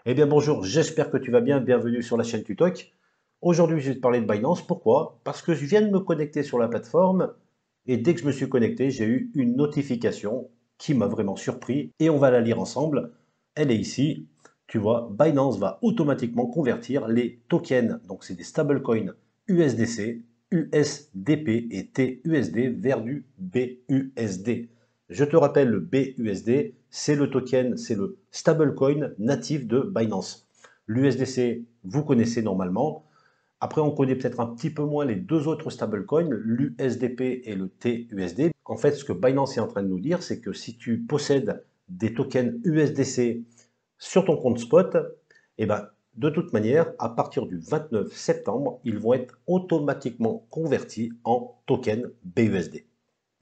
Eh bien bonjour, j'espère que tu vas bien, bienvenue sur la chaîne Tutoc. Aujourd'hui je vais te parler de Binance, pourquoi? Parce que je viens de me connecter sur la plateforme et dès que je me suis connecté, j'ai eu une notification qui m'a vraiment surpris et on va la lire ensemble. Elle est ici, tu vois, Binance va automatiquement convertir les tokens, donc c'est des stablecoins USDC, USDP et TUSD vers du BUSD. Je te rappelle, le BUSD, c'est le token, c'est le stablecoin natif de Binance. L'USDC, vous connaissez normalement. Après, on connaît peut-être un petit peu moins les deux autres stablecoins, l'USDP et le TUSD. En fait, ce que Binance est en train de nous dire, c'est que si tu possèdes des tokens USDC sur ton compte spot, eh ben, de toute manière, à partir du 29 septembre, ils vont être automatiquement convertis en tokens BUSD.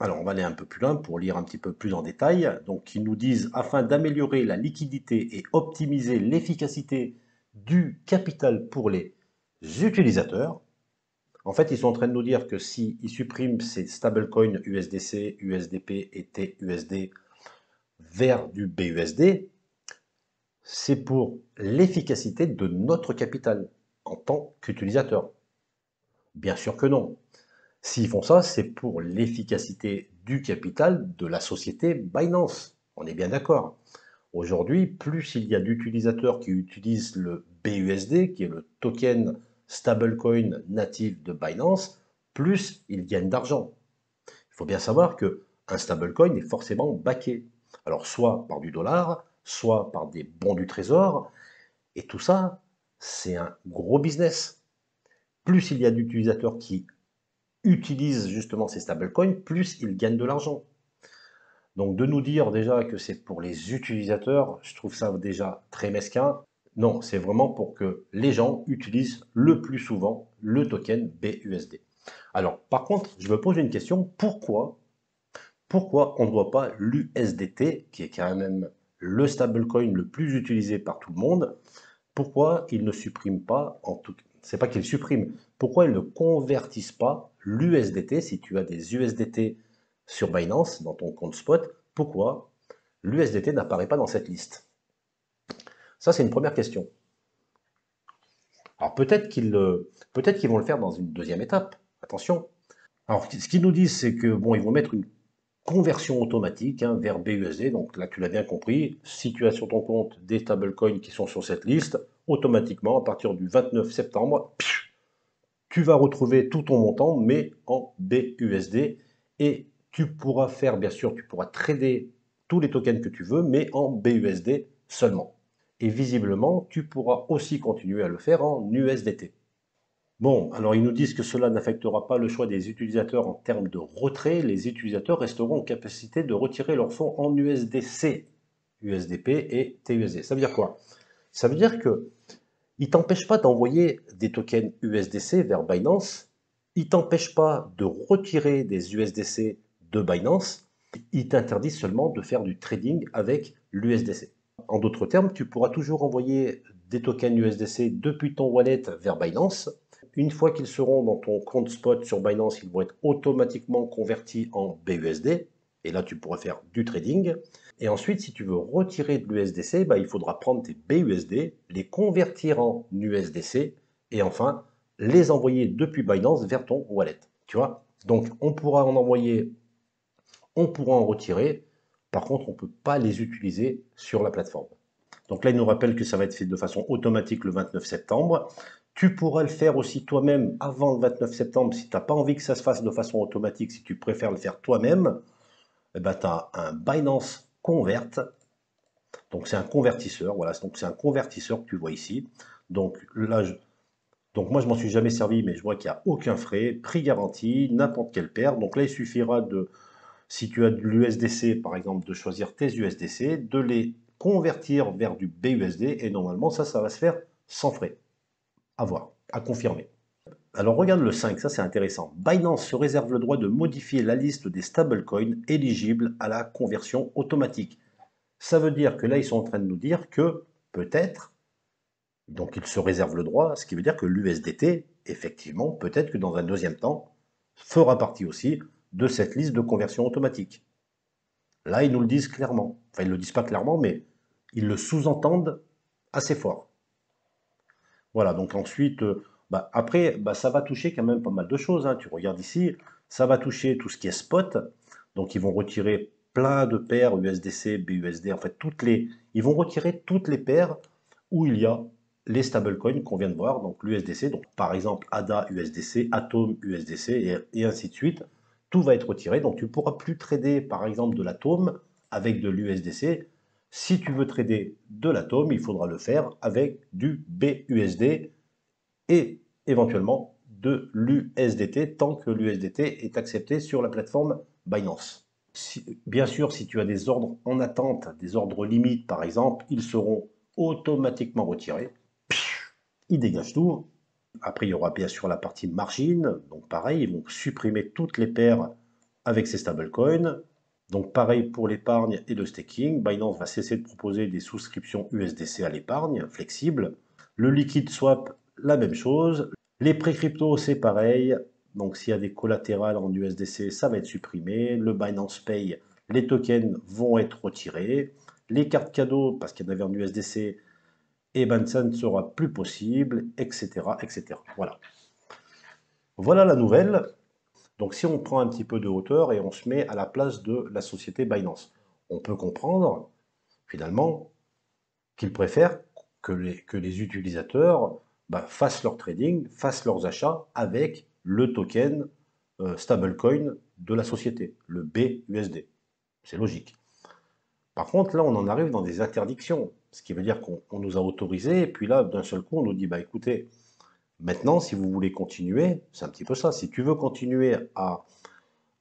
Alors, on va aller un peu plus loin pour lire un petit peu plus en détail. Donc, ils nous disent, afin d'améliorer la liquidité et optimiser l'efficacité du capital pour les utilisateurs, en fait, ils sont en train de nous dire que s'ils suppriment ces stablecoins USDC, USDP et TUSD vers du BUSD, c'est pour l'efficacité de notre capital en tant qu'utilisateur. Bien sûr que non. S'ils font ça, c'est pour l'efficacité du capital de la société Binance. On est bien d'accord. Aujourd'hui, plus il y a d'utilisateurs qui utilisent le BUSD, qui est le token stablecoin natif de Binance, plus ils gagnent d'argent. Il faut bien savoir que un stablecoin est forcément backé. Alors soit par du dollar, soit par des bons du trésor, et tout ça, c'est un gros business. Plus il y a d'utilisateurs qui utilisent justement ces stablecoins, plus ils gagnent de l'argent. Donc de nous dire déjà que c'est pour les utilisateurs, je trouve ça déjà très mesquin. Non, c'est vraiment pour que les gens utilisent le plus souvent le token BUSD. Alors par contre, je me pose une question, pourquoi on ne voit pas l'USDT, qui est quand même le stablecoin le plus utilisé par tout le monde, pourquoi ils ne suppriment pas, en tout cas, c'est pas qu'ils suppriment, pourquoi ils ne convertissent pas l'USDT, si tu as des USDT sur Binance, dans ton compte spot, pourquoi l'USDT n'apparaît pas dans cette liste? Ça, c'est une première question. Alors peut-être qu'ils vont le faire dans une deuxième étape, attention. Alors ce qu'ils nous disent, c'est que bon, ils vont mettre une conversion automatique vers BUSD, donc là tu l'as bien compris, si tu as sur ton compte des stablecoins qui sont sur cette liste, automatiquement, à partir du 29 septembre, tu vas retrouver tout ton montant, mais en BUSD. Et tu pourras faire, bien sûr, tu pourras trader tous les tokens que tu veux, mais en BUSD seulement. Et visiblement, tu pourras aussi continuer à le faire en USDT. Bon, alors ils nous disent que cela n'affectera pas le choix des utilisateurs en termes de retrait. Les utilisateurs resteront en capacité de retirer leurs fonds en USDC, USDP et TUSD. Ça veut dire quoi? Ça veut dire que il ne t'empêche pas d'envoyer des tokens USDC vers Binance, il ne t'empêche pas de retirer des USDC de Binance, il t'interdit seulement de faire du trading avec l'USDC. En d'autres termes, tu pourras toujours envoyer des tokens USDC depuis ton wallet vers Binance. Une fois qu'ils seront dans ton compte spot sur Binance, ils vont être automatiquement convertis en BUSD. Et là, tu pourras faire du trading. Et ensuite, si tu veux retirer de l'USDC, il faudra prendre tes BUSD, les convertir en USDC et enfin les envoyer depuis Binance vers ton wallet. Tu vois? Donc, on pourra en envoyer, on pourra en retirer. Par contre, on ne peut pas les utiliser sur la plateforme. Donc là, il nous rappelle que ça va être fait de façon automatique le 29 septembre. Tu pourras le faire aussi toi-même avant le 29 septembre si tu n'as pas envie que ça se fasse de façon automatique, si tu préfères le faire toi-même. Tu as un Binance Convert. Donc c'est un convertisseur, voilà, donc c'est un convertisseur que tu vois ici. Donc là, donc moi je m'en suis jamais servi, mais je vois qu'il n'y a aucun frais, prix garanti, n'importe quelle paire. Donc là, il suffira de, si tu as de l'USDC par exemple, de choisir tes USDC, de les convertir vers du BUSD, et normalement ça va se faire sans frais. À voir, à confirmer. Alors regarde le 5, ça c'est intéressant. Binance se réserve le droit de modifier la liste des stablecoins éligibles à la conversion automatique. Ça veut dire que là, ils sont en train de nous dire que peut-être, donc ils se réservent le droit, ce qui veut dire que l'USDT, effectivement, peut-être que dans un deuxième temps, fera partie aussi de cette liste de conversion automatique. Là, ils nous le disent clairement. Enfin, ils ne le disent pas clairement, mais ils le sous-entendent assez fort. Voilà, donc ensuite, après, ça va toucher quand même pas mal de choses, hein. Tu regardes ici, ça va toucher tout ce qui est spot. Donc ils vont retirer plein de paires USDC, BUSD, en fait, ils vont retirer toutes les paires où il y a les stablecoins qu'on vient de voir, donc l'USDC, donc par exemple ADA USDC, Atom USDC et ainsi de suite. Tout va être retiré, donc tu ne pourras plus trader par exemple de l'Atom avec de l'USDC. Si tu veux trader de l'Atom, il faudra le faire avec du BUSD et éventuellement de l'USDT tant que l'USDT est accepté sur la plateforme Binance. Bien sûr, si tu as des ordres en attente, des ordres limites par exemple, ils seront automatiquement retirés. Ils dégagent tout. Après, il y aura bien sûr la partie margin. Donc pareil, ils vont supprimer toutes les paires avec ces stablecoins. Donc pareil pour l'épargne et le staking. Binance va cesser de proposer des souscriptions USDC à l'épargne flexible. Le liquide swap, la même chose. Les prêts crypto, c'est pareil. Donc s'il y a des collatérales en USDC, ça va être supprimé. Le Binance Pay, les tokens vont être retirés. Les cartes cadeaux, parce qu'il y en avait en USDC, et ben ça ne sera plus possible, etc., etc. Voilà. Voilà la nouvelle. Donc si on prend un petit peu de hauteur et on se met à la place de la société Binance, on peut comprendre finalement qu'ils préfèrent que les utilisateurs fassent leur trading, fassent leurs achats avec le token stablecoin de la société, le BUSD. C'est logique. Par contre, là, on en arrive dans des interdictions, ce qui veut dire qu'on nous a autorisé, et puis là, d'un seul coup, on nous dit, écoutez, maintenant, si vous voulez continuer, c'est un petit peu ça, si tu veux continuer à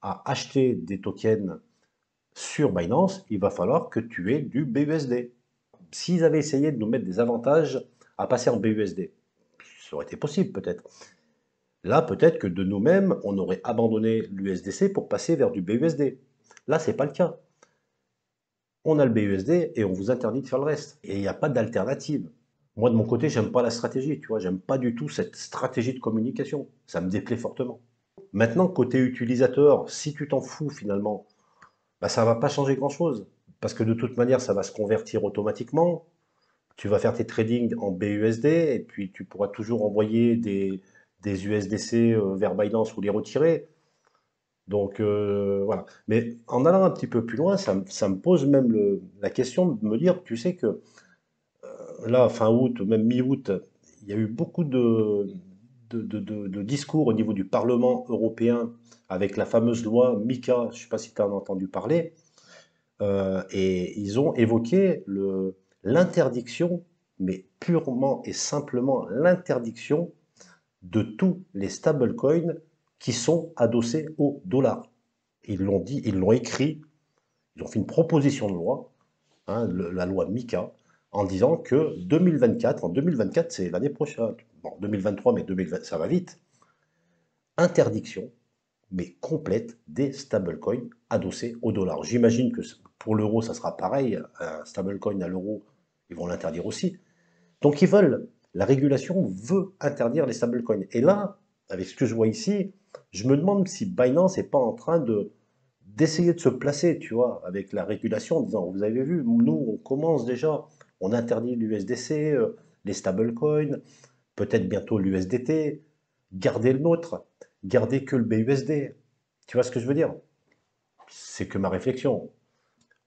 acheter des tokens sur Binance, il va falloir que tu aies du BUSD. S'ils avaient essayé de nous mettre des avantages à passer en BUSD, ça aurait été possible peut-être. Là, peut-être que de nous-mêmes, on aurait abandonné l'USDC pour passer vers du BUSD. Là, c'est pas le cas. On a le BUSD et on vous interdit de faire le reste. Et il n'y a pas d'alternative. Moi, de mon côté, j'aime pas la stratégie, tu vois, j'aime pas du tout cette stratégie de communication. Ça me déplaît fortement. Maintenant, côté utilisateur, si tu t'en fous finalement, ça va pas changer grand-chose. Parce que de toute manière, ça va se convertir automatiquement. Tu vas faire tes tradings en BUSD et puis tu pourras toujours envoyer des USDC vers Binance ou les retirer. Donc voilà. Mais en allant un petit peu plus loin, ça me pose même la question de me dire, tu sais que là, fin août, même mi-août, il y a eu beaucoup de discours au niveau du Parlement européen avec la fameuse loi MiCA, je ne sais pas si tu en as entendu parler, et ils ont évoqué l'interdiction, mais purement et simplement l'interdiction de tous les stablecoins qui sont adossés au dollar. Ils l'ont dit, ils l'ont écrit, ils ont fait une proposition de loi, hein, la loi MiCA, en disant que 2024, en 2024, c'est l'année prochaine, bon, 2023, mais 2020, ça va vite, interdiction, mais complète, des stablecoins adossés au dollar. J'imagine que pour l'euro, ça sera pareil, un stablecoin à l'euro, ils vont l'interdire aussi. Donc ils veulent, la régulation veut interdire les stablecoins. Et là, avec ce que je vois ici, je me demande si Binance n'est pas en train d'essayer de se placer, tu vois, avec la régulation, en disant, vous avez vu, nous, on commence déjà, on interdit l'USDC, les stablecoins, peut-être bientôt l'USDT, gardez le nôtre, gardez que le BUSD. Tu vois ce que je veux dire? C'est que ma réflexion.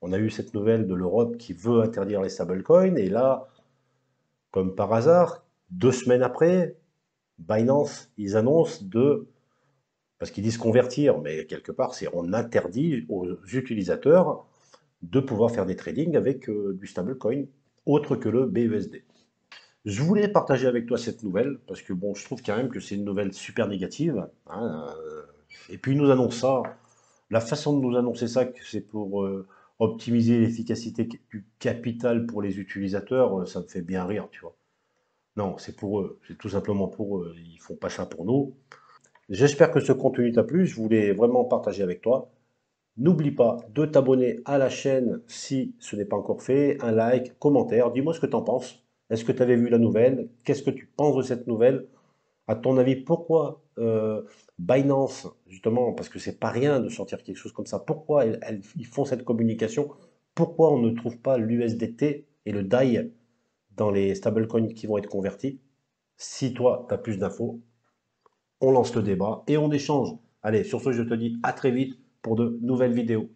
On a eu cette nouvelle de l'Europe qui veut interdire les stablecoins, et là, comme par hasard, 2 semaines après, Binance, ils annoncent parce qu'ils disent convertir, mais quelque part, c'est on interdit aux utilisateurs de pouvoir faire des tradings avec du stablecoin autre que le BUSD. Je voulais partager avec toi cette nouvelle parce que bon, je trouve quand même que c'est une nouvelle super négative, hein, et puis ils nous annoncent ça. La façon de nous annoncer ça, que c'est pour optimiser l'efficacité du capital pour les utilisateurs, ça me fait bien rire, tu vois. Non, c'est pour eux, c'est tout simplement pour eux. Ils font pas ça pour nous. J'espère que ce contenu t'a plu. Je voulais vraiment partager avec toi. N'oublie pas de t'abonner à la chaîne si ce n'est pas encore fait, un like, commentaire, dis-moi ce que tu en penses. Est-ce que tu avais vu la nouvelle? Qu'est-ce que tu penses de cette nouvelle? À ton avis, pourquoi Binance, justement, parce que c'est pas rien de sortir quelque chose comme ça, pourquoi ils font cette communication? Pourquoi on ne trouve pas l'USDT et le DAI dans les stablecoins qui vont être convertis. Si toi, tu as plus d'infos, on lance le débat et on échange. Allez, sur ce, je te dis à très vite pour de nouvelles vidéos.